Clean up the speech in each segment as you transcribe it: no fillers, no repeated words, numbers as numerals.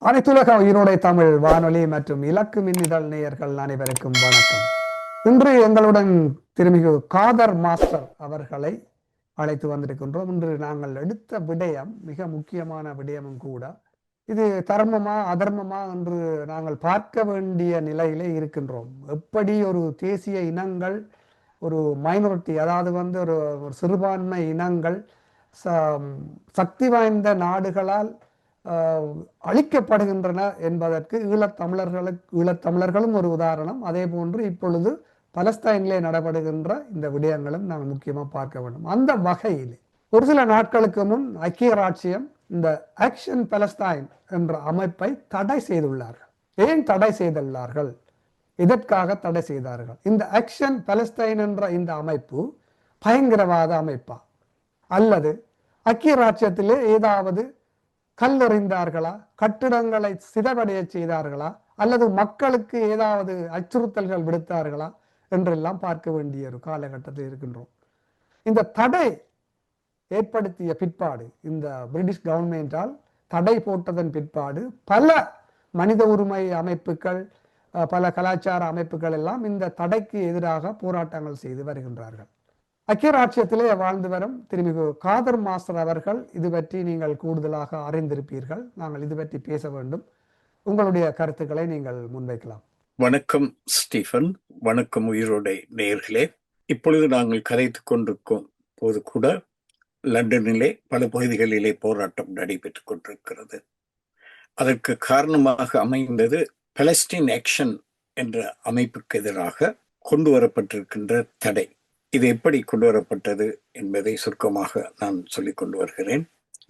அனைத்துலக உயிரோடை தமிழ் வானொலி மற்றும் இலக்கு மின்னிதழ் நேயர்கள் அனைவருக்கும் வணக்கம். இன்று எங்களுடன் திருமிகு காதர் மாஸ்டர் அவர்களை அழைத்து வந்திருக்கின்றோம். இன்று நாங்கள் எடுத்த விடயம் மிக முக்கியமான விடயமும் கூட. இது தர்மமா அதர்மமா என்று நாங்கள் பார்க்க வேண்டிய நிலையிலே இருக்கின்றோம். எப்படி ஒரு தேசிய இனங்கள், ஒரு மைனாரிட்டி, அதாவது ஒரு சிறுபான்மை இனங்கள் சக்தி வாய்ந்த நாடுகளால் அழிக்கப்படுகின்றன என்பதற்கு ஈழத்தமிழர்களும் ஒரு உதாரணம். அதே போன்று இப்பொழுது பலஸ்தீனிலே நடைபெறுகின்ற இந்த விடயங்களும் நாங்கள் முக்கியமாக பார்க்க வேண்டும். அந்த வகையில் ஒரு சில நாட்களுக்கு முன் ஐக்கிய ராச்சியம் இந்த ஆக்ஷன் பலஸ்தீன் என்ற அமைப்பை தடை செய்துள்ளார்கள். ஏன் தடை செய்துள்ளார்கள்? இதற்காக தடை செய்தார்கள். இந்த ஆக்ஷன் பலஸ்தீன் என்ற இந்த அமைப்பு பயங்கரவாத அமைப்பா, அல்லது ஐக்கிய ராச்சியத்திலே ஏதாவது கல்லெறிந்தார்களா, கட்டிடங்களை சிதறடைய செய்தார்களா, அல்லது மக்களுக்கு ஏதாவது அச்சுறுத்தல்கள் விடுத்தார்களா என்றெல்லாம் பார்க்க வேண்டிய ஒரு காலகட்டத்தில் இருக்கின்றோம். இந்த தடை ஏற்படுத்திய பிற்பாடு, இந்த பிரிட்டிஷ் கவர்மெண்டால் தடை போட்டதன் பிற்பாடு பல மனித உரிமை அமைப்புகள், பல கலாச்சார அமைப்புகள் எல்லாம் இந்த தடைக்கு எதிராக போராட்டங்கள் செய்து வருகின்றார்கள். ஐக்கிய ராச்சியத்திலே வாழ்ந்து வரும் திருமிகு காதர் மாஸ்டர் அவர்கள் இது பற்றி நீங்கள் கூடுதலாக அறிந்திருப்பீர்கள். நாங்கள் இது பற்றி பேச வேண்டும். உங்களுடைய கருத்துக்களை நீங்கள் முன்வைக்கலாம். வணக்கம் ஸ்டீஃபன். வணக்கம் உயிரோடை நேயர்களே. இப்பொழுது நாங்கள் கதைத்துக் கொண்டிருக்கும் போது கூட லண்டனிலே பல பகுதிகளிலே போராட்டம் நடைபெற்றுக் கொண்டிருக்கிறது. அதற்கு காரணமாக அமைந்தது பலஸ்தீன் ஆக்ஷன் என்ற அமைப்புக்கு எதிராக கொண்டு வரப்பட்டிருக்கின்ற தடை. இது எப்படி கொண்டு வரப்பட்டது என்பதை சுருக்கமாக நான் சொல்லிக் கொண்டு வருகிறேன்.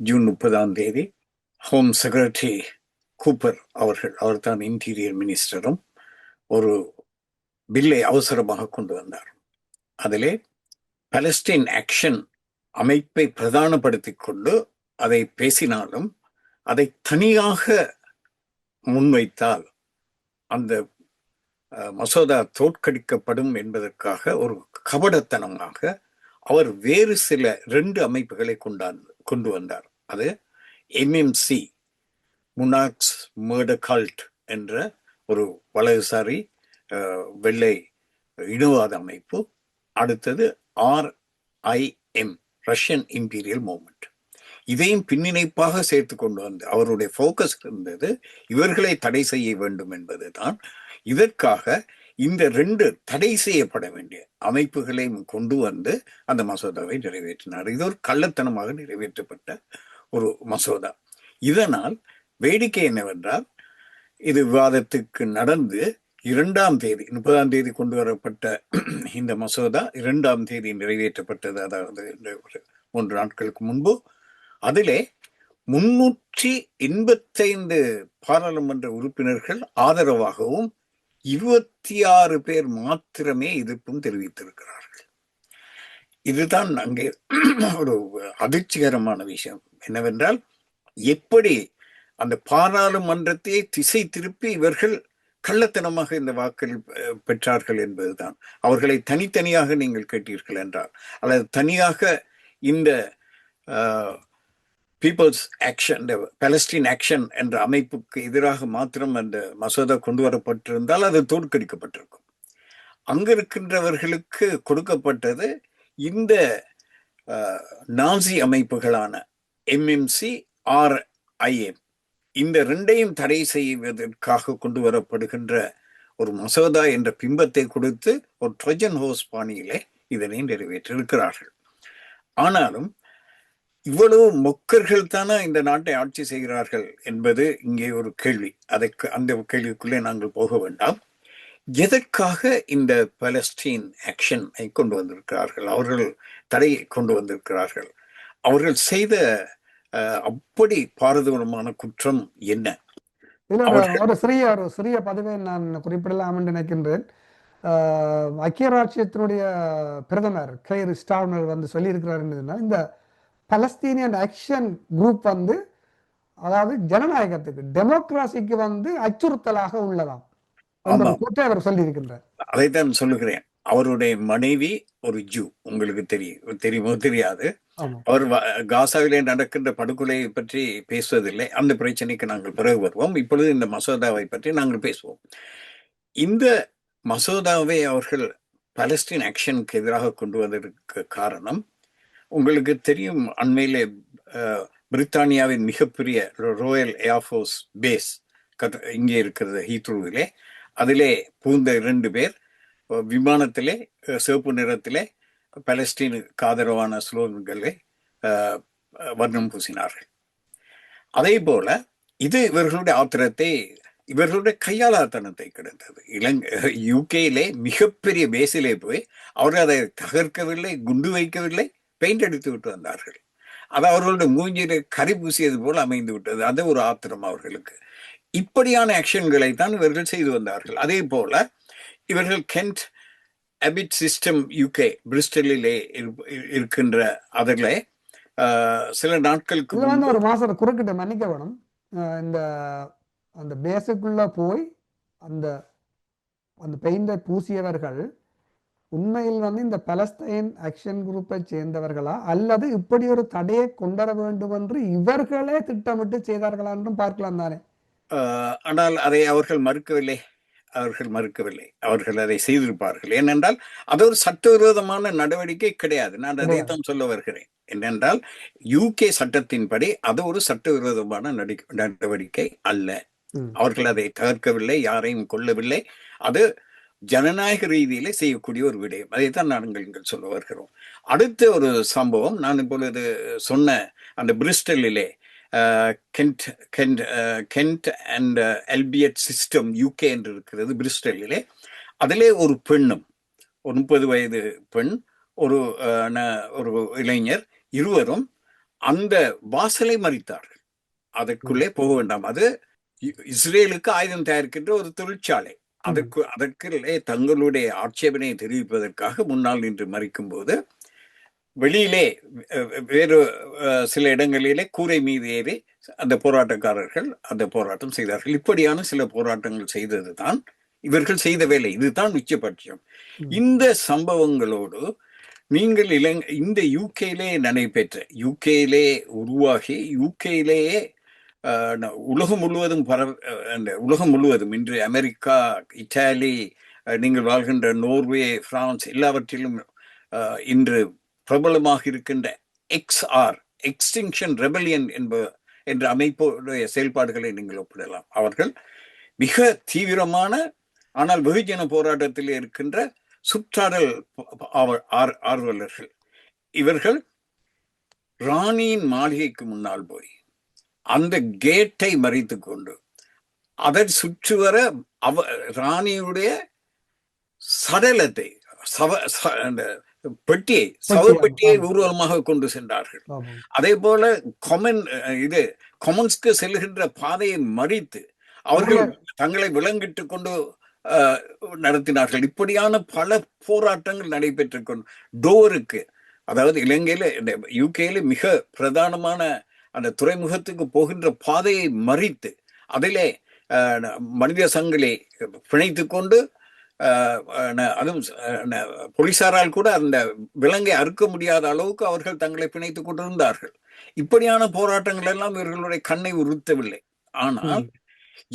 ஜூன் 30 ஹோம் செக்ரட்டரி கூப்பர் அவர்தான் இன்டீரியர் மினிஸ்டரும், ஒரு பில்லை அவசரமாக கொண்டு வந்தார். அதிலே பலஸ்தீன் ஆக்ஷன் அமைப்பை பிரதானப்படுத்தி கொண்டு அதை பேசினாலும் அதை தனியாக முன்வைத்தால் அந்த மசோதா தோற்கடிக்கப்படும் என்பதற்காக ஒரு கபடத்தனமாக அவர் வேறு சில 2 அமைப்புகளை கொண்டு வந்தார். அது எம்எம்சி, முனாக்ஸ் மர்டர் கல்ட் என்ற ஒரு வலதுசாரி வெள்ளை இனவாத அமைப்பு. அடுத்தது RIM, ரஷ்யன் இம்பீரியல் மூவ்மெண்ட். இதையும் பின்னிணைப்பாக சேர்த்து கொண்டு வந்து அவருடைய போக்கஸ் இருந்தது இவர்களை தடை செய்ய வேண்டும் என்பதுதான். இதற்காக இந்த 2 தடை செய்யப்பட வேண்டிய அமைப்புகளையும் கொண்டு வந்து அந்த மசோதாவை நிறைவேற்றினார். இது ஒரு கள்ளத்தனமாக நிறைவேற்றப்பட்ட ஒரு மசோதா. இதனால் வேடிக்கை என்னவென்றால், இது விவாதத்துக்கு நடந்து 30 கொண்டு வரப்பட்ட இந்த மசோதா 2 நிறைவேற்றப்பட்டது. அதாவது 3 நாட்களுக்கு முன்பு. அதிலே 385 பாராளுமன்ற உறுப்பினர்கள் ஆதரவாகவும் 26 பேர் மாத்திரமே எதிர்ப்பும் தெரிவித்திருக்கிறார்கள். இதுதான் அங்கே ஒரு அதிர்ச்சிகரமான விஷயம் என்னவென்றால், எப்படி அந்த பாராளுமன்றத்தை திசை திருப்பி இவர்கள் கள்ளத்தனமாக இந்த வாக்கள் பெற்றார்கள் என்பதுதான். அவர்களை தனித்தனியாக நீங்கள் கேட்டீர்கள் என்றால், அல்லது தனியாக இந்த பீப்புள்ஸ் ஆக்ஷன், பலஸ்தீன் ஆக்ஷன் என்ற அமைப்புக்கு எதிராக மாத்திரம் அந்த மசோதா கொண்டு வரப்பட்டிருந்தால் அது தோற்கடிக்கப்பட்டிருக்கும். அங்க இருக்கின்றவர்களுக்கு கொடுக்கப்பட்டது இந்த நாசி அமைப்புகளான எம்எம்சி, RIM, இந்த 2ஐயும் தடை செய்வதற்காக கொண்டு வரப்படுகின்ற ஒரு மசோதா என்ற பிம்பத்தை கொடுத்து ஒரு ட்ரோஜன் ஹோர்ஸ் பாணியிலே இதனை நிறைவேற்றிருக்கிறார்கள். ஆனாலும் இவ்வளவு மொக்கர்கள் தானே இந்த நாட்டை ஆட்சி செய்கிறார்கள் என்பது இங்கே ஒரு கேள்வி. அந்த கேள்விக்குள்ளே நாங்கள் போக வேண்டாம். எதற்காக இந்த பலஸ்தீன் ஆக்ஷனை கொண்டு வந்திருக்கிறார்கள்? அவர்கள் தடையை கொண்டு வந்திருக்கிறார்கள். அவர்கள் செய்த அப்படி பாரதூரமான குற்றம் என்ன? ஒரு சிறிய பதிவை நான் குறிப்பிடலாம் என்று நினைக்கின்றேன். ஐக்கிய ராச்சியத்தினுடைய பிரதமர் கெய்ர் ஸ்டார்மர் சொல்லியிருக்கிறார் என்னதுன்னா, இந்த பலஸ்தீனியன் ஆக்ஷன் குரூப் அதாவது ஜனநாயகத்துக்கு, டெமோக்ராசிக்கு அச்சுறுத்தலாக உள்ளதாம் அவர் சொல்லியிருக்கின்றார். அதைத்தான் சொல்லுகிறேன். அவருடைய மனைவி ஒரு ஜூ. உங்களுக்கு தெரியுமோ தெரியாது. ஆமா. அவர் காசாவிலே நடக்கின்ற படுகொலையை பற்றி பேசுவதில்லை. அந்த பிரச்சனைக்கு நாங்கள் பிறகு வருவோம். இப்பொழுது இந்த மசோதாவை பற்றி நாங்கள் பேசுவோம். இந்த மசோதாவை அவர்கள் பாலஸ்தீன் ஆக்ஷனுக்கு எதிராக கொண்டு வந்ததற்கு காரணம், உங்களுக்கு தெரியும், அண்மையிலே பிரித்தானியாவின் மிகப்பெரிய ராயல் ஏர்ஃபோர்ஸ் பேஸ் இங்கே இருக்கிறது ஹீத்ரூவிலே. அதிலே பூந்த 2 பேர் விமானத்திலே சிவப்பு நிறத்திலே பாலஸ்தீனுக்கு ஆதரவான ஸ்லோகங்களை வர்ணம் பூசினார்கள். அதே போல இது இவர்களுடைய ஆத்திரத்தை, இவர்களுடைய கையாளாத்தனத்தை கிடந்தது. யூகேயிலே மிகப்பெரிய பேஸிலே போய் அவர்கள் அதை தகர்க்கவில்லை, குண்டு வைக்கவில்லை, பெயிண்ட் அடித்து விட்டு வந்தார்கள். அது அவர்களுடைய மூஞ்சியிலே கரி பூசியது போல் அமைந்து விட்டது. அது ஒரு ஆத்திரம் அவர்களுக்கு. இப்படியான ஆக்ஷன்களை தான் இவர்கள் செய்து வந்தார்கள். அதே போல இவர்கள் கென்ட் அபிட் சிஸ்டம் யூகே பிரிஸ்டலிலே இருக்கின்ற அதில் சில நாட்களுக்கு ஒரு மாசம் குறுக்கிட்ட மன்னிக்க வேணும். இந்த அந்த பேஸுக்குள்ள போய் அந்த அந்த பெயிண்டை பூசியவர்கள் உண்மையில் இந்த பாலஸ்தீன் ஆக்ஷன் குரூப்பை சேர்ந்தவர்களா அல்லது இப்படி ஒரு தடையை கொண்டுவர வேண்டும் என்று இவர்களே திட்டமிட்டு செய்தார்களா என்றும் பார்க்கலாம் தானே. ஆனால் அதை அவர்கள் மறுக்கவில்லை. அவர்கள் அதை செய்திருப்பார்கள். ஏனென்றால் அது ஒரு சட்டவிரோதமான நடவடிக்கை கிடையாது. நான் அதை தான் சொல்ல வருகிறேன். என்னென்றால் யூகே சட்டத்தின்படி அது ஒரு சட்டவிரோதமான நடவடிக்கை அல்ல. அவர்கள் அதை தகர்க்கவில்லை, யாரையும் கொல்லவில்லை. அது ஜனநாயக ரீதியிலே செய்யக்கூடிய ஒரு விடயம். அதைத்தான் நாங்கள் சொல்ல வருகிறோம். அடுத்த ஒரு சம்பவம், நான் இப்பொழுது சொன்ன அந்த பிரிஸ்டலிலே கென்ட் அண்ட் எல்பியட் சிஸ்டம் யூகே என்று இருக்கிறது பிரிஸ்டலிலே. அதிலே ஒரு பெண்ணும், ஒரு 30 வயது பெண், ஒரு இளைஞர், இருவரும் அந்த வாசலை மறித்தார்கள். அதற்குள்ளே போக வேண்டாம். அது இஸ்ரேலுக்கு ஆயுதம் தயாரிக்கின்ற ஒரு தொழிற்சாலை. அதற்குள்ளே தங்களுடைய ஆட்சேபனை தெரிவிப்பதற்காக முன்னால் நின்று மறிக்கும் போது வெளியிலே வேறு சில இடங்களிலே கூரை மீது ஏறி அந்த போராட்டக்காரர்கள் அந்த போராட்டம் செய்தார்கள். இப்படியான சில போராட்டங்கள் செய்தது தான் இவர்கள் செய்த வேலை. இதுதான் உச்சபட்சம். இந்த சம்பவங்களோடு நீங்கள் இந்த யூகேலே நடைபெற்ற, யூகேலே உருவாகி யூகேலேயே உலகம் முழுவதும் உலகம் முழுவதும் இன்று அமெரிக்கா, இத்தாலி, நீங்கள் வாழ்கின்ற நோர்வே, பிரான்ஸ் எல்லாவற்றிலும் இன்று பிரபலமாக இருக்கின்ற எக்ஸ்ஆர், எக்ஸ்டிங்ஷன் ரெபலியன் என்ற அமைப்புடைய செயல்பாடுகளை நீங்கள் ஒப்பிடலாம். அவர்கள் மிக தீவிரமான ஆனால் வெகுஜன போராட்டத்தில் இருக்கின்ற சுற்றாடல் ஆர்வலர்கள். இவர்கள் ராணியின் மாளிகைக்கு முன்னால் போய் அந்த கேட்டை மறைத்து கொண்டு அதை சுற்றி வர ராணியுடைய சடலத்தை, சவப்பெட்டியை ஊர்வலமாக கொண்டு சென்றார்கள். அதே போல கொமன்ஸ்க்கு செல்கின்ற பாதையை மறித்து அவர்கள் தங்களை விலங்கிட்டு கொண்டு நடத்தினார்கள். இப்படியான பல போராட்டங்கள் நடைபெற்று கொண்டு டோருக்கு, அதாவது இலங்கையில, யூகேல மிக பிரதானமான அந்த துறைமுகத்துக்கு போகின்ற பாதையை மறித்து அதிலே மனித சங்கிலி பிணைத்து கொண்டு, அதுவும் போலீசாரால் கூட அந்த விலங்கை அறுக்க முடியாத அளவுக்கு அவர்கள் தங்களை பிணைத்துக் கொண்டிருந்தார்கள். இப்படியான போராட்டங்கள் எல்லாம் இவர்களுடைய கண்ணை உறுத்தவில்லை. ஆனால்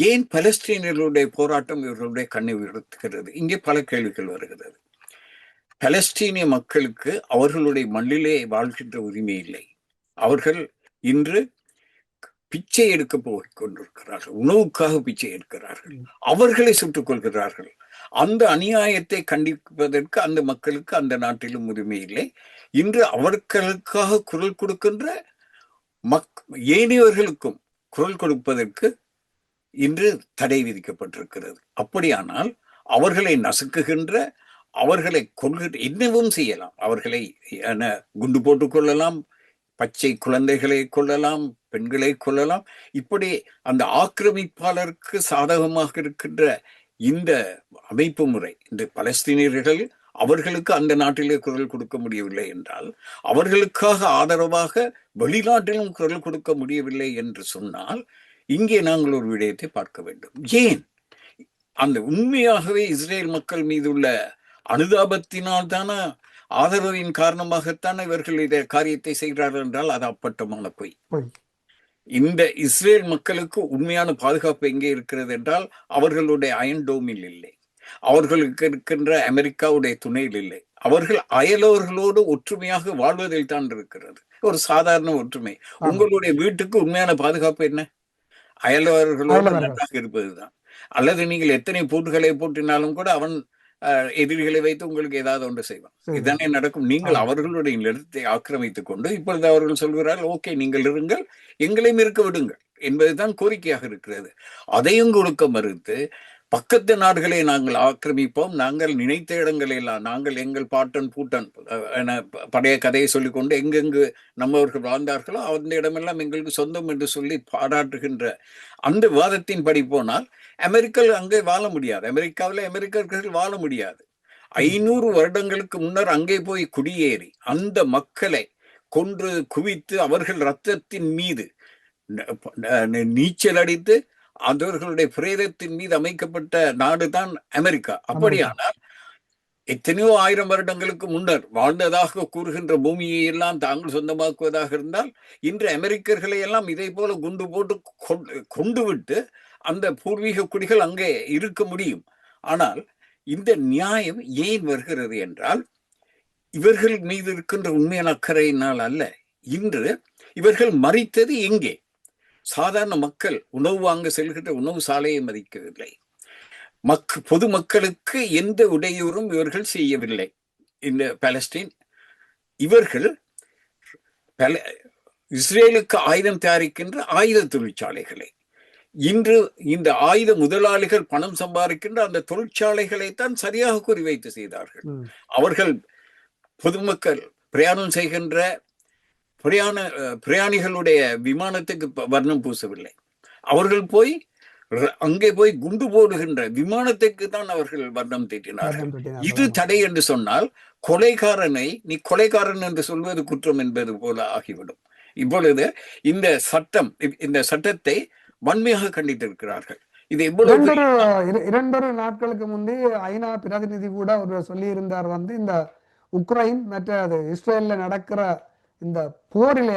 ஏன் பலஸ்தீனியர்களுடைய போராட்டம் இவர்களுடைய கண்ணை உறுத்துகிறது? இங்கே பல கேள்விகள் வருகிறது. பலஸ்தீனிய மக்களுக்கு அவர்களுடைய மண்ணிலே வாழ்கின்ற உரிமை இல்லை. அவர்கள் இன்று பிச்சை எடுக்க போய் கொண்டிருக்கிறார்கள். உணவுக்காக பிச்சை எடுக்கிறார்கள். அவர்களை சுட்டுக் கொள்கிறார்கள். அந்த அநியாயத்தை கண்டிப்பதற்கு அந்த மக்களுக்கு அந்த நாட்டிலும் உரிமை இல்லை. இன்று அவர்களுக்காக குரல் கொடுக்கின்ற ஏனையவர்களுக்கும் குரல் கொடுப்பதற்கு இன்று தடை விதிக்கப்பட்டிருக்கிறது. அப்படியானால் அவர்களை நசுக்குகின்ற, அவர்களை கொள்கின்ற, என்னவும் செய்யலாம். அவர்களை குண்டு போட்டுக் கொள்ளலாம், பச்சை குழந்தைகளை கொள்ளலாம், பெண்களை கொள்ளலாம். இப்படி அந்த ஆக்கிரமிப்பாளருக்கு சாதகமாக இருக்கின்ற இந்த அமைப்பு முறை, இந்த பலஸ்தீனியர்கள் அவர்களுக்கு அந்த நாட்டிலே குரல் கொடுக்க முடியவில்லை என்றால், அவர்களுக்காக ஆதரவாக வெளிநாட்டிலும் குரல் கொடுக்க முடியவில்லை என்று சொன்னால், இங்கே நாங்கள் ஒரு விடயத்தை பார்க்க வேண்டும். ஏன் அந்த உண்மையாகவே இஸ்ரேல் மக்கள் மீது உள்ள அனுதாபத்தினால் தானே ஆதரவின் காரணமாகத்தான் இவர்கள் இதை காரியத்தை செய்கிறார்கள் என்றால் அது அப்பட்டமான பொய். போய் இந்த இஸ்ரேல் மக்களுக்கு உண்மையான பாதுகாப்பு எங்கே இருக்கிறது என்றால் அவர்களுடைய அயன் டோமில் இல்லை, அவர்களுக்கு இருக்கின்ற அமெரிக்காவுடைய துணையில் இல்லை, அவர்கள் அயலவர்களோடு ஒற்றுமையாக வாழ்வதில் தான் இருக்கிறது. ஒரு சாதாரண ஒற்றுமை. உங்களுடைய வீட்டுக்கு உண்மையான பாதுகாப்பு என்ன? அயலவர்களோடு நன்றாக இருப்பதுதான். அல்லது நீங்கள் எத்தனை பூட்டுகளை பூட்டினாலும் கூட அவன் எதிரிகளை வைத்து உங்களுக்கு ஏதாவது ஒன்று செய்வான். இதுதானே நடக்கும். நீங்கள் அவர்களுடைய இடத்தை ஆக்கிரமித்துக் கொண்டு இப்பொழுது அவர்கள் சொல்கிறார்கள், ஓகே நீங்கள் இருங்கள், எங்களையும் இருக்க விடுங்கள் என்பதுதான் கோரிக்கையாக இருக்கிறது. அதையும் கொடுக்க மறுத்து பக்கத்து நாடுகளை நாங்கள் ஆக்கிரமிப்போம், நாங்கள் நினைத்த இடங்களை எல்லாம் நாங்கள் எங்கள் பாட்டன் பூட்டன் பழைய கதையை சொல்லிக்கொண்டு எங்கெங்கு நம்மவர்கள் வாழ்ந்தார்களோ அந்த இடமெல்லாம் எங்களுக்கு சொந்தம் என்று சொல்லி பாராட்டுகின்ற அந்த வாதத்தின் படி போனால் அமெரிக்கா அங்கே வாழ முடியாது. அமெரிக்காவில் அமெரிக்கர்கள் வாழ முடியாது. 500 வருடங்களுக்கு முன்னர் அங்கே போய் குடியேறி அந்த மக்களை கொன்று குவித்து அவர்கள் ரத்தத்தின் மீது நீச்சல் அடித்து அவர்களுடைய பிரேதத்தின் மீது அமைக்கப்பட்ட நாடுதான் அமெரிக்கா. அப்படியானால் எத்தனையோ 1000 வருடங்களுக்கு முன்னர் வாழ்ந்ததாக கூறுகின்ற பூமியை எல்லாம் தாங்கள் சொந்தமாக்குவதாக இருந்தால் இன்று அமெரிக்கர்களை எல்லாம் இதை போல குண்டு போட்டு கொண்டு விட்டு அந்த பூர்வீக குடிகள் அங்கே இருக்க முடியும். ஆனால் இந்த நியாயம் ஏன் வருகிறது என்றால் இவர்கள் மீது இருக்கின்ற உண்மையான அக்கறையினால் அல்ல. இன்று இவர்கள் மறித்தது எங்கே? சாதாரண மக்கள் உணவு வாங்க செல்கின்ற உணவு சாலையை மதிக்கவில்லை. பொதுமக்களுக்கு எந்த இடையூறும் இவர்கள் செய்யவில்லை. இந்த பாலஸ்தீன் இவர்கள் இஸ்ரேலுக்கு ஆயுதம் தயாரிக்கின்ற ஆயுத தொழிற்சாலைகளை இன்று இந்த ஆயுத முதலாளிகள் பணம் சம்பாதிக்கின்ற அந்த தொழிற்சாலைகளைத்தான் சரியாக குறிவைத்து செய்தார்கள். அவர்கள் பொதுமக்கள் பிரயாணம் செய்கின்ற பிரயாணிகளுடைய விமானத்துக்கு வர்ணம் பூசவில்லை. அவர்கள் போய் அங்கே போய் குண்டு போடுகின்ற விமானத்துக்கு தான் அவர்கள் வர்ணம் தீட்டினார்கள். இது தடை என்று சொன்னால் கொலைகாரனை நீ கொலைகாரன் என்று சொல்வது குற்றம் என்பது போல ஆகிவிடும். இப்பொழுது இந்த சட்டத்தை வன்மையாக கண்டித்திருக்கிறார்கள். இது இரண்டொரு நாட்களுக்கு முன்பே ஐநா பிரதிநிதி கூட ஒரு சொல்லி இருந்தார், இந்த உக்ரைன் மற்ற இஸ்ரேல்ல நடக்கிற இந்த போரிலே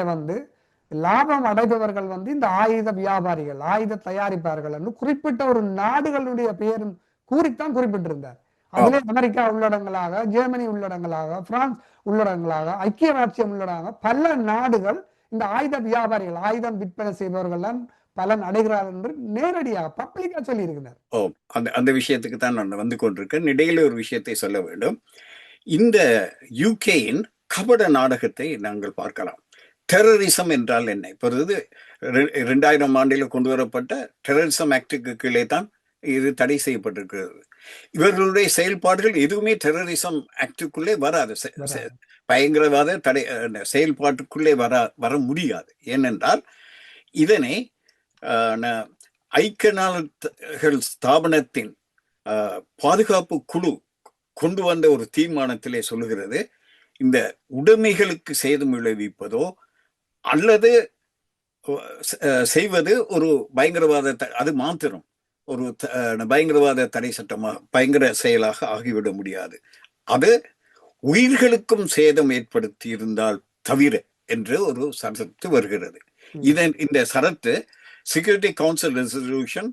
லாபம் அடைபவர்கள் இந்த ஆயுத வியாபாரிகள், ஆயுத தயாரிப்பார்கள் என்று குறிப்பிட்ட ஒரு நாடுகளுடைய பெயரும் கூறித்தான் குறிப்பிட்டிருந்தார். அதிலே அமெரிக்கா உள்ளடங்களாக, ஜெர்மனி உள்ளடங்களாக, பிரான்ஸ் உள்ளடங்களாக, ஐக்கிய ராஜ்யம் உள்ளடங்க பல நாடுகள் இந்த ஆயுத வியாபாரிகள், ஆயுதம் விற்பனை செய்பவர்கள் தான் பலன் அடைகிறார் என்று நேரடியாக பப்ளிக்கா சொல்லி இருக்கிறார். அந்த விஷயத்துக்கு தான் நான் வந்து கொண்டிருக்கேன். இடையில ஒரு விஷயத்தை சொல்ல வேண்டும். இந்த யூகேயின் கபட நாடகத்தை நாங்கள் பார்க்கலாம். டெரரிசம் என்றால் என்ன? இப்பொழுது 2000 ஆண்டில் கொண்டு வரப்பட்ட டெரரிசம் ஆக்டுக்கு கீழே தான் இது தடை செய்யப்பட்டிருக்கிறது. இவர்களுடைய செயல்பாடுகள் எதுவுமே டெரரிசம் ஆக்டுக்குள்ளே வராது. பயங்கரவாத தடை செயல்பாட்டுக்குள்ளே வர முடியாது. ஏனென்றால் இதனை ஐக்கிய நாடுகள் ஸ்தாபனத்தின் பாதுகாப்பு குழு கொண்டு வந்த ஒரு தீர்மானத்திலே சொல்லுகிறது, இந்த உடைமைகளுக்கு சேதம் விளைவிப்பதோ அல்லது செய்வது ஒரு பயங்கரவாத அது மாத்திரம் ஒரு பயங்கரவாத தடை சட்டமாக பயங்கர செயலாக ஆகிவிட முடியாது. அது உயிர்களுக்கும் சேதம் ஏற்படுத்தி இருந்தால் தவிர என்று ஒரு சரத்து வருகிறது. இந்த சரத்து செக்யூரிட்டி கவுன்சில் ரெசல்யூஷன்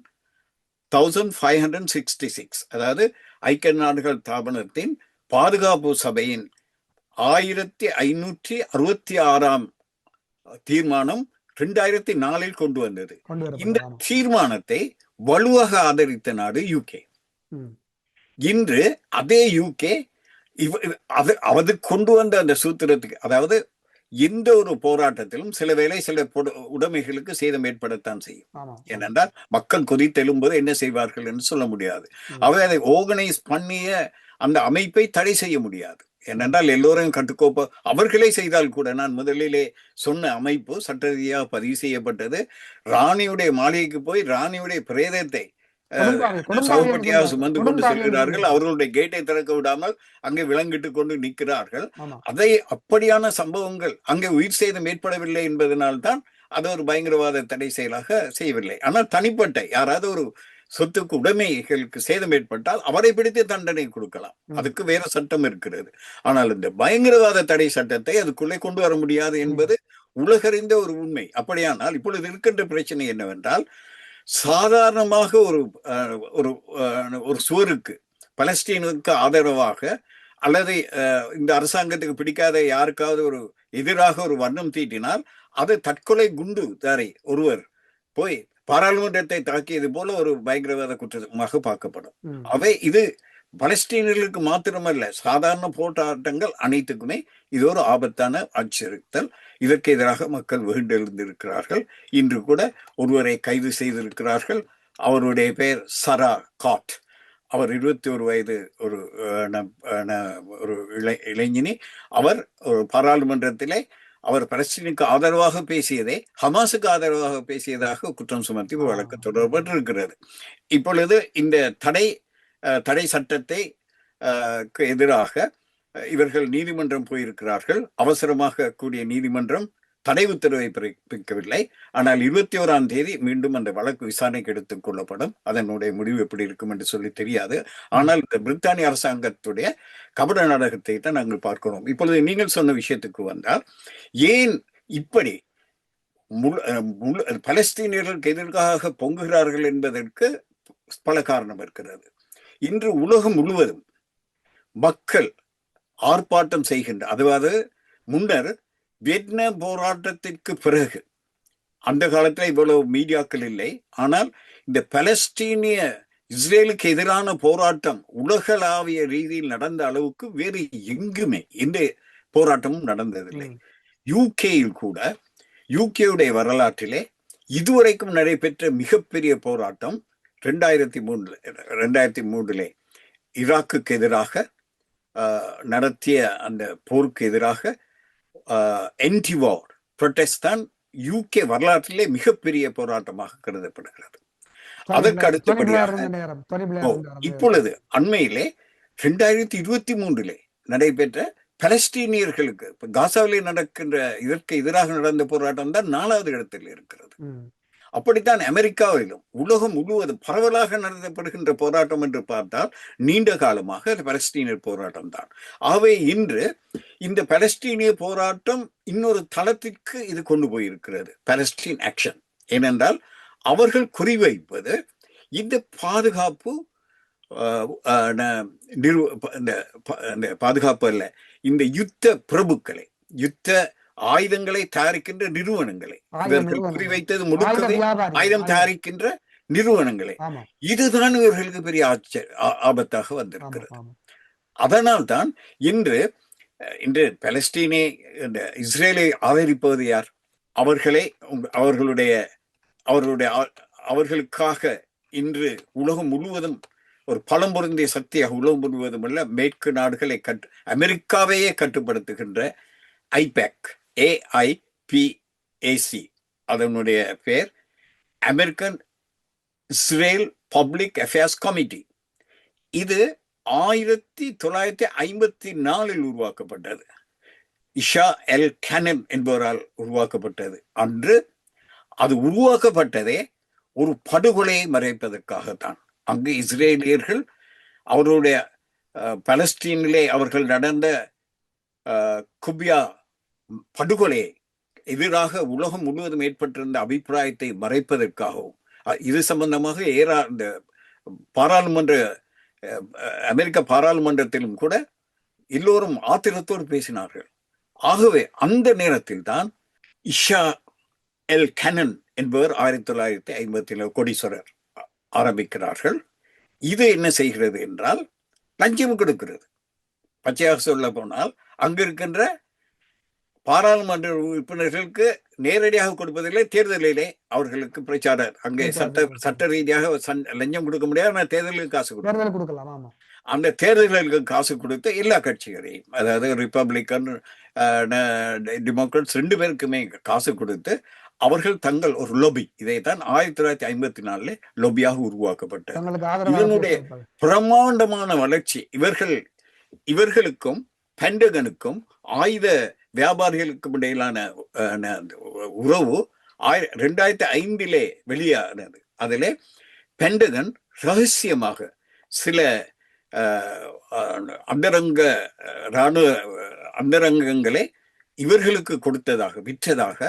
1566, அதாவது ஐக்கிய நாடுகள் ஸ்தாபனத்தின் பாதுகாப்பு சபையின் 1566ஆம் தீர்மானம் 2004 கொண்டு வந்தது. இந்த தீர்மானத்தை வலுவாக ஆதரித்த நாடு யூகே. இன்று அதே யூகே அது கொண்டு வந்த அந்த சூத்திரத்துக்கு, அதாவது எந்த ஒரு போராட்டத்திலும் சில வேளை சில உடைமைகளுக்கு சேதம் ஏற்படத்தான் செய்யும். ஏனென்றால் மக்கள் கொதித்தெழும்போது என்ன செய்வார்கள் என்று சொல்ல முடியாது. அவை அதை ஆர்கனைஸ் பண்ணிய அந்த அமைப்பை தடை செய்ய முடியாது. ஏனென்றால் எல்லோரையும் கட்டுக்கோப்ப அவர்களே செய்தால் கூட, நான் முதலிலே சொன்ன அமைப்பு சட்ட ரீதியாக பதிவு செய்யப்பட்டது. ராணியுடைய மாளிகைக்கு போய் ராணியுடைய பிரேதத்தை சவுப்பட்டியாக சுமந்து கொண்டு செல்கிறார்கள். அவர்களுடைய கேட்டை திறக்க விடாமல் அங்கே விலங்கிட்டு கொண்டு நிற்கிறார்கள். அதை அப்படியான சம்பவங்கள் அங்கே உயிர் சேதம் ஏற்படவில்லை என்பதனால்தான் அது ஒரு பயங்கரவாத தடை செயலாக செய்யவில்லை. ஆனால் தனிப்பட்ட யாராவது ஒரு சொத்துக்கு உடைமைகளுக்கு சேதம் ஏற்பட்டால் அவரை பிடித்து தண்டனை கொடுக்கலாம். அதுக்கு வேற சட்டம் இருக்கிறது. ஆனால் இந்த பயங்கரவாத தடை சட்டத்தை அதுக்குள்ளே கொண்டு வர முடியாது என்பது உலகறிந்த ஒரு உண்மை. அப்படியானால் இப்பொழுது இருக்கின்ற பிரச்சனை என்னவென்றால், சாதாரணமாக ஒரு சுவருக்கு பலஸ்தீனுக்கு ஆதரவாக அல்லது இந்த அரசாங்கத்துக்கு பிடிக்காத யாருக்காவது ஒரு எதிராக ஒரு வண்ணம் தீட்டினால் அது தற்கொலை குண்டு தாரை ஒருவர் போய் பாராளுமன்றத்தை தாக்கியது போல ஒரு பயங்கரவாத குற்றமாக பார்க்கப்படும். அவை இது பலஸ்தீனர்களுக்கு மாத்திரமல்ல, சாதாரண போராட்டங்கள் அனைத்துக்குமே இது ஒரு ஆபத்தான அச்சுறுத்தல். இதற்கு எதிராக மக்கள் வெகுண்டெழுந்திருக்கிறார்கள். இன்று கூட ஒருவரை கைது செய்திருக்கிறார்கள். அவருடைய பெயர் சரா காட். அவர் 21 வயது ஒரு இளைஞனி. அவர் ஒரு பாராளுமன்றத்திலே அவர் பலஸ்தீனுக்கு ஆதரவாக பேசியதை ஹமாஸுக்கு ஆதரவாக பேசியதாக குற்றம் சுமத்தி வழக்கு தொடரப்பட்டிருக்கிறது. இப்பொழுது இந்த தடை சட்டத்தை எதிராக இவர்கள் நீதிமன்றம் போயிருக்கிறார்கள். அவசரமாக கூடிய நீதிமன்றம் தடை உத்தரவை பிறப்பிக்கவில்லை. ஆனால் 21ஆம் தேதி மீண்டும் அந்த வழக்கு விசாரணைக்கு எடுத்துக் கொள்ளப்படும். அதனுடைய முடிவு எப்படி இருக்கும் என்று சொல்லி தெரியாது. ஆனால் இந்த பிரித்தானிய அரசாங்கத்துடைய கபட நாடகத்தை தான் நாங்கள் பார்க்கிறோம். இப்பொழுது நீங்கள் சொன்ன விஷயத்துக்கு வந்தால், ஏன் இப்படி பலஸ்தீனியர்களுக்கு எதிராக பொங்குகிறார்கள் என்பதற்கு பல காரணம் இருக்கிறது. இன்று உலகம் முழுவதும் மக்கள் ஆர்ப்பாட்டம் செய்கின்ற, அதாவது முன்னர் வியட்நாம் போராட்டத்திற்கு பிறகு, அந்த காலத்தில் இவ்வளவு மீடியாக்கள் இல்லை, ஆனால் இந்த பலஸ்தீனிய இஸ்ரேலுக்கு எதிரான போராட்டம் உலகளாவிய ரீதியில் நடந்த அளவுக்கு வேறு எங்குமே எந்த போராட்டமும் நடந்ததில்லை. யூகேயில் கூட, யூகேயுடைய வரலாற்றிலே இதுவரைக்கும் நடைபெற்ற மிகப்பெரிய போராட்டம் 2003 ஈராக்குக்கு எதிராக நடத்திய அந்த போருக்கு எதிராக என்டி-வார் ப்ரொடெஸ்ட் தான் யூகே வரலாற்றிலே மிகப்பெரிய போராட்டமாக கருதப்படுகிறது. அதற்கு அடுத்தபடியாக இப்பொழுது அண்மையிலே 2023 நடைபெற்ற பலஸ்தீனியர்களுக்கு காசாவிலே நடக்கின்ற இதற்கு எதிராக நடந்த போராட்டம் தான் 4வது இடத்தில் இருக்கிறது. அப்படித்தான் அமெரிக்காவிலும் உலகம் முழுவதும் பரவலாக நடத்தப்படுகின்ற போராட்டம் என்று பார்த்தால் நீண்ட காலமாக பலஸ்தீனியர் போராட்டம் தான். ஆகவே இன்று இந்த பலஸ்தீனிய போராட்டம் இன்னொரு தளத்திற்கு இது கொண்டு போயிருக்கிறது, பலஸ்தீன் ஆக்ஷன். ஏனென்றால் அவர்கள் குறிவைப்பது இந்த பாதுகாப்பு பாதுகாப்பு அல்ல, இந்த யுத்த பிரபுக்களை, யுத்த ஆயுதங்களை தயாரிக்கின்ற நிறுவனங்களை, இவர்கள் குறிவைத்தது முழுக்கவே ஆயுதம் தயாரிக்கின்ற நிறுவனங்களை. இதுதான் இவர்களுக்கு பெரிய ஆபத்தாக வந்திருக்கிறது. அதனால் தான் இன்று பலஸ்தீனை இஸ்ரேலை ஆதரிப்பது யார்? அவர்களுக்காக இன்று உலகம் முழுவதும் ஒரு பலம் பொருந்திய சக்தியாக உலகம் முழுவதும் உள்ள மேற்கு நாடுகளை அமெரிக்காவையே கட்டுப்படுத்துகின்ற ஐபேக், AIPAC, அதனுடைய பெயர் American Israel public affairs committee. இது 1954 உருவாக்கப்பட்டது. இஷா எல் கேனன் என்பவரால் உருவாக்கப்பட்டது. அன்று அது உருவாக்கப்பட்டதே ஒரு படுகொலையை மறைப்பதற்காகத்தான். அங்கு இஸ்ரேலியர்கள் அவருடைய பலஸ்தீனிலே அவர்கள் நடந்த குபியா படுகொலையை எதிராக உலகம் முழுவதும் ஏற்பட்டிருந்த அபிப்பிராயத்தை மறைப்பதற்காகவும், இது சம்பந்தமாக இந்த அமெரிக்க பாராளுமன்றத்திலும் கூட எல்லோரும் ஆத்திரத்தோடு பேசினார்கள். ஆகவே அந்த நேரத்தில் தான் இஷா எல் கேனன் என்பவர் 1950 கோடீஸ்வரர் ஆரம்பிக்கிறார்கள். இது என்ன செய்கிறது என்றால் லஞ்சம் கொடுக்கிறது. பச்சையாக சொல்ல போனால் அங்கு இருக்கின்ற பாராளுமன்ற உறுப்பினர்களுக்கு நேரடியாக கொடுப்பதில்லை, தேர்தலிலே அவர்களுக்கு பிரச்சாரம், அங்கே சட்ட ரீதியாக லஞ்சம் கொடுக்க முடியாது, ஆனால் தேர்தலுக்கு காசு கொடுக்கலாம். அந்த தேர்தல்களுக்கு காசு கொடுத்து எல்லா கட்சிகளையும், அதாவது ரிப்பப்ளிக்கன் டெமோக்ராட்ஸ் 2 பேருக்குமே காசு கொடுத்து அவர்கள் தங்கள் ஒரு லொபி, இதைத்தான் 1954 லொபியாக உருவாக்கப்பட்டது. இதனுடைய பிரமாண்டமான வளர்ச்ி இவர்களுக்கும் பென்டகனுக்கும் ஆயுத வியாபாரிகளுக்கும் இடையிலான உறவு 2005 வெளியானது. அதிலே பென்டகன் ரகசியமாக சில அந்தரங்க இராணுவ அந்தரங்கங்களை இவர்களுக்கு கொடுத்ததாக விற்றதாக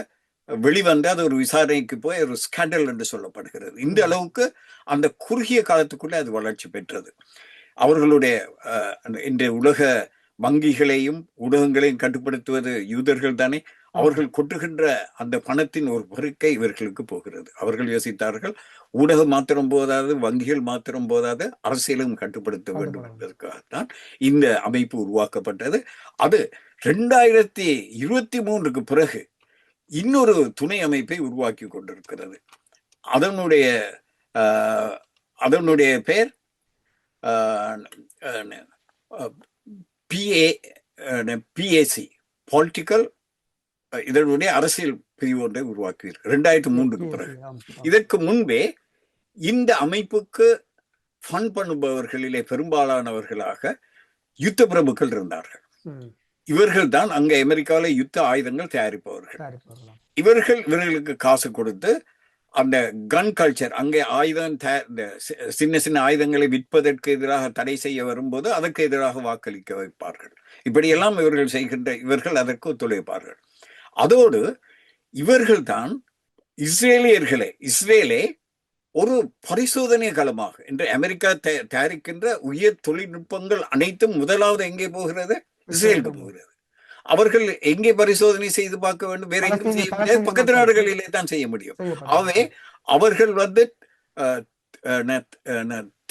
வெளிவந்து அது ஒரு விசாரணைக்கு போய் ஒரு ஸ்கேண்டல் என்று சொல்லப்படுகிறது. இந்த அளவுக்கு அந்த குறுகிய காலத்துக்குள்ளே அது வளர்ச்சி பெற்றது. அவர்களுடைய இந்த உலக வங்கிகளையும் ஊடகங்களையும் கட்டுப்படுத்துவது யூதர்கள் தானே. அவர்கள் கொட்டுகின்ற அந்த பணத்தின் ஒரு பெருக்கை இவர்களுக்கு போகிறது. அவர்கள் யோசித்தார்கள், ஊடகம் மாத்திரம் போதாது, வங்கிகள் மாத்திரம் போதாது, அரசியலும் கட்டுப்படுத்த வேண்டும் என்பதற்காகத்தான் இந்த அமைப்பு உருவாக்கப்பட்டது. அது 2023 பிறகு இன்னொரு துணை அமைப்பை உருவாக்கி கொண்டிருக்கிறது. அதனுடைய பெயர் PAC, பொலிட்டிக்கல், இதனுடைய அரசியல் பிரிவு ஒன்றை உருவாக்குவீர்கள் 2003 பிறகு. இதற்கு முன்பே இந்த அமைப்புக்கு ஃபண்ட் பண்ணுபவர்களிலே பெரும்பாலானவர்களாக யுத்த பிரபுக்கள் இருந்தார்கள். இவர்கள் தான் அங்க அமெரிக்காவில் யுத்த ஆயுதங்கள் தயாரிப்பவர்கள். இவர்களுக்கு காசு கொடுத்து அந்த கன் கல்ச்சர், அங்கே ஆயுதம் சின்ன சின்ன ஆயுதங்களை விற்பதற்கு எதிராக தடை செய்ய வரும்போது அதற்கு எதிராக வாக்களிக்க வைப்பார்கள். இப்படியெல்லாம் இவர்கள் அதற்கு ஒத்துழைப்பார்கள். அதோடு இவர்கள் தான் இஸ்ரேலே ஒரு பரிசோதனை களமாக இன்று அமெரிக்கா தயாரிக்கின்ற உயர் தொழில்நுட்பங்கள் அனைத்தும் முதலாவது எங்கே போகிறது? இஸ்ரேலுக்கு போகிறது. அவர்கள் எங்கே பரிசோதனை செய்து பார்க்க வேண்டும்? வேற எங்கும் செய்ய முடியாது, பக்கத்து நாடுகளிலே தான் செய்ய முடியும். ஆகவே அவர்கள்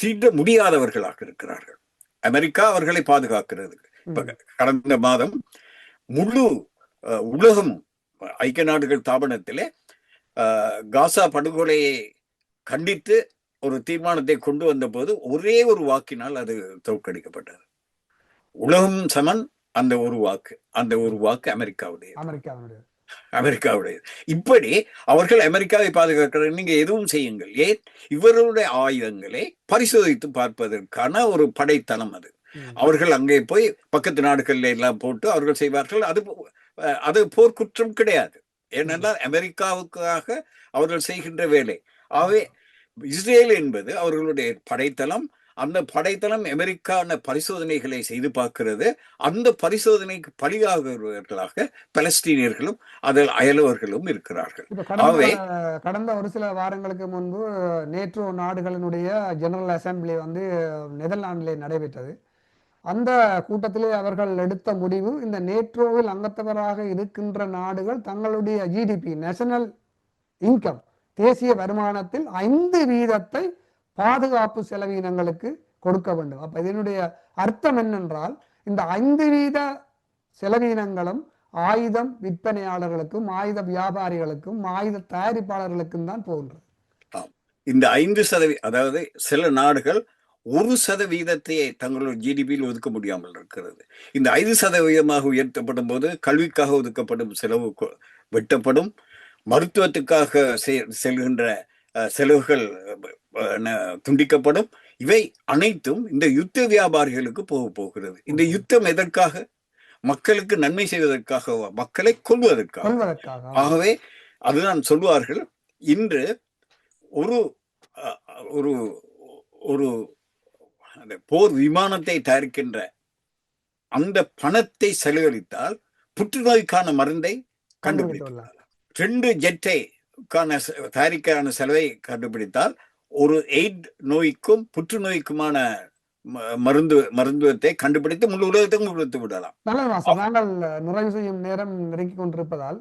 தீண்ட முடியாதவர்களாக இருக்கிறார்கள். அமெரிக்கா அவர்களை பாதுகாக்கிறது. கடந்த மாதம் முழு உலகம் ஐக்கிய நாடுகள் தாபனத்திலே காசா படுகொலையை கண்டித்து ஒரு தீர்மானத்தை கொண்டு வந்த போது ஒரே ஒரு வாக்கினால் அது தோற்கடிக்கப்பட்டது. உலகம் சமன், அந்த ஒரு வாக்கு அமெரிக்காவுடைய. இப்படி அவர்கள் அமெரிக்காவை பாதுகாக்கிறார்கள். நீங்க எதுவும் செய்யுங்கள், ஏன் இவர்களுடைய ஆயுதங்களை பரிசோதித்து பார்ப்பதற்கான ஒரு படைத்தளம் அது. அவர்கள் அங்கே போய் பக்கத்து நாடுகள்ல எல்லாம் போட்டு அவர்கள் செய்வார்கள். அது போர்க்குற்றம் கிடையாது, ஏனென்றால் அமெரிக்காவுக்காக அவர்கள் செய்கின்ற வேலை. ஆகவே இஸ்ரேல் என்பது அவர்களுடைய படைத்தளம். அந்த படைத்தளம் அமெரிக்கான பரிசோதனைகளை செய்து பார்க்கிறது. அந்த பரிசோதனைக்கு பலியாகிறவர்களாக பலஸ்தீனியர்களும் அதில் அயலவர்களும் இருக்கிறார்கள். கடந்த ஒரு சில வாரங்களுக்கு முன்பு நேட்டோ நாடுகளினுடைய ஜெனரல் அசம்பிளி நெதர்லாந்திலே நடைபெற்றது. அந்த கூட்டத்திலே அவர்கள் எடுத்த முடிவு, இந்த நேட்டோவில் அங்கத்தவராக இருக்கின்ற நாடுகள் தங்களுடைய ஜிடிபி, நேஷனல் இன்கம், தேசிய வருமானத்தில் 5% பாதுகாப்பு செலவினங்களுக்கு கொடுக்க வேண்டும். அப்ப இதனுடைய அர்த்தம் என்னென்றால், இந்த 5% செலவினங்களும் ஆயுதம் விற்பனையாளர்களுக்கும் ஆயுத வியாபாரிகளுக்கும் ஆயுத தயாரிப்பாளர்களுக்கும் தான் போகின்றது. இந்த 5%, அதாவது சில நாடுகள் 1% தங்களுடைய ஜிடிபியில் ஒதுக்க முடியாமல் இருக்கிறது. இந்த 5% உயர்த்தப்படும் போது கல்விக்காக ஒதுக்கப்படும் செலவு வெட்டப்படும், மருத்துவத்துக்காக செல்கின்ற செலவுகள் துண்டிக்கப்படும். இவை அனைத்தும் இந்த யுத்த வியாபாரிகளுக்கு போகிறது. இந்த யுத்தம் எதற்காக? மக்களுக்கு நன்மை செய்வதற்காக, மக்களை கொல்வதற்காக. ஆகவே அதுதான் சொல்வார்கள், இன்று ஒரு அந்த போர் விமானத்தை தயாரிக்கின்ற அந்த பணத்தை செலவழித்தால் புற்றுநோய்க்கான மருந்தை கண்டுபிடித்தார். 2 ஜெட்டை தயாரிக்கான செலவை கண்டுபிடித்தால் ஒரு எய்ட் நோய்க்கும் புற்றுநோய்க்குமான மருந்துவத்தை கண்டுபிடித்து முழு உலகத்துக்கும் கொடுத்து விடலாம். நாங்கள் நிறைவு செய்யும் நேரம் நெருங்கி கொண்டிருப்பதால்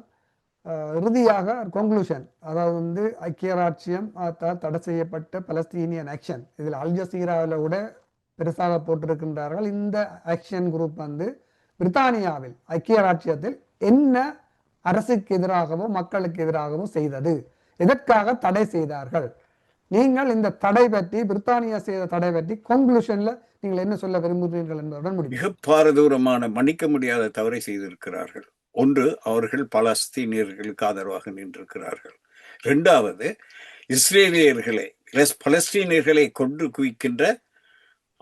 இறுதியாக கன்க்ளூஷன், அதாவது ஐக்கிய ராச்சியம் தடை செய்யப்பட்ட பலஸ்தீனியன் ஆக்ஷன், இதில் அல் ஜசீராவில் கூட பெருசாக போட்டிருக்கின்றார்கள். இந்த ஆக்ஷன் குரூப் பிரித்தானியாவில் ஐக்கிய ராச்சியத்தில் என்ன அரசுக்கு எதிராகவோ மக்களுக்கு எதிராகவோ செய்தது, எதற்காக தடை செய்தார்கள்? நீங்கள் இந்த தடை பற்றி, பிரித்தானியா செய்த தடை பற்றி கன்க்ளூஷன்ல நீங்கள் என்ன சொல்ல விரும்புகிறீர்கள் என்பதுடன் முடியும். மிக பாரதூரமான மன்னிக்க முடியாத தவறை செய்திருக்கிறார்கள். ஒன்று, அவர்கள் பலஸ்தீனியர்களுக்கு ஆதரவாக நின்றிருக்கிறார்கள். 2வது, இஸ்ரேலியர்களை பலஸ்தீனியர்களை கொன்று குவிக்கின்ற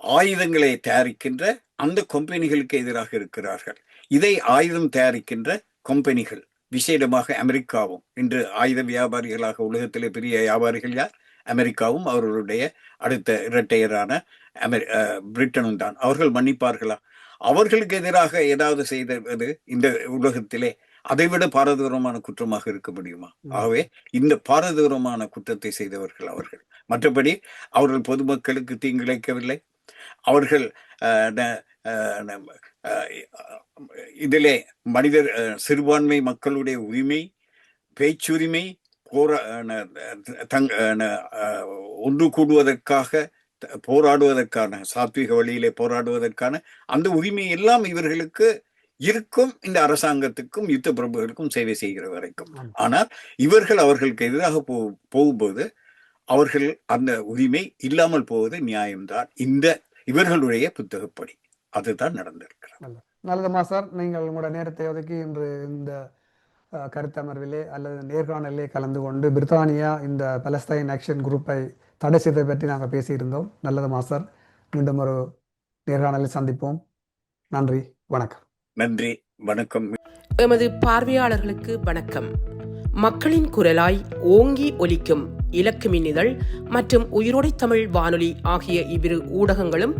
ஆயுதங்களை தயாரிக்கின்ற அந்த கம்பெனிகளுக்கு எதிராக இருக்கிறார்கள். இதை ஆயுதம் தயாரிக்கின்ற கம்பெனிகள், விசேடமாக அமெரிக்காவும், இன்று ஆயுத வியாபாரிகளாக உலகத்திலே பெரிய வியாபாரிகள் யார்? அமெரிக்காவும் அவர்களுடைய அடுத்த இரட்டையரான பிரிட்டனும் தான். அவர்கள் மன்னிப்பார்களா? அவர்களுக்கு எதிராக ஏதாவது செய்தது இந்த உலகத்திலே அதைவிட பாரதூரமான குற்றமாக இருக்க முடியுமா? ஆகவே இந்த பாரதூரமான குற்றத்தை செய்தவர்கள் அவர்கள். மற்றபடி அவர்கள் பொதுமக்களுக்கு தீங்கிழைக்கவில்லை. அவர்கள் இதிலே மனிதர் சிறுபான்மை மக்களுடைய உரிமை, பேச்சுரிமை, ஒன்று கூடுவதற்காக போராடுவதற்கான, சாத்விக வழியிலே போராடுவதற்கான அந்த உரிமை எல்லாம் இவர்களுக்கு இருக்கும். இந்த அரசாங்கத்துக்கும் யுத்த பிரபுகளுக்கும் சேவை செய்கிற வரைக்கும். ஆனால் இவர்கள் அவர்களுக்கு எதிராக போகும்போது அவர்கள் அந்த உரிமை இல்லாமல் போவது நியாயம்தான் இந்த இவர்களுடைய புத்தகப்படி. அதுதான் நடந்திருக்கிறது. நல்லதுமா சார், நீங்கள் உங்களோட நேரத்தை ஒதுக்கி இன்று இந்த கருத்தமர்விலே அல்லது நேர்காணலே கலந்து கொண்டு பிரித்தானியா இந்த பலஸ்தீன் ஆக்ஷன் குரூப்பை தடை செய்ததை பற்றி நாங்கள் பேசியிருந்தோம். நல்லதுமா சார், மீண்டும் ஒரு நேர்காணலில் சந்திப்போம். நன்றி, வணக்கம். நன்றி, வணக்கம். எமது பார்வையாளர்களுக்கு வணக்கம். மக்களின் குரலாய் ஓங்கி ஒலிக்கும் இலக்கு மின்னிதழ் மற்றும் உயிரோடை தமிழ் வானொலி ஆகிய இவ்விரு ஊடகங்களும்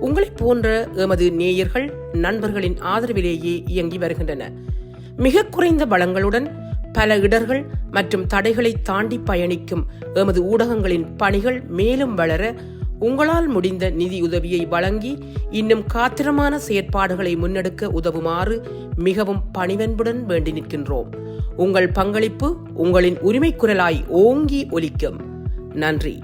உங்களைப் போன்ற எமது நேயர்கள் நண்பர்களின் ஆதரவிலேயே இயங்கி வருகின்றன. மிக குறைந்த வளங்களுடன் பல இடர்கள் மற்றும் தடைகளை தாண்டி பயணிக்கும் எமது ஊடகங்களின் பணிகள் மேலும் வளர உங்களால் முடிந்த நிதியுதவியை வழங்கி இன்னும் காத்திரமான செயற்பாடுகளை முன்னெடுக்க உதவுமாறு மிகவும் பணிவன்புடன் வேண்டி நிற்கின்றோம். உங்கள் பங்களிப்பு உங்களின் உரிமை குரலாய் ஓங்கி ஒலிக்கும். நன்றி.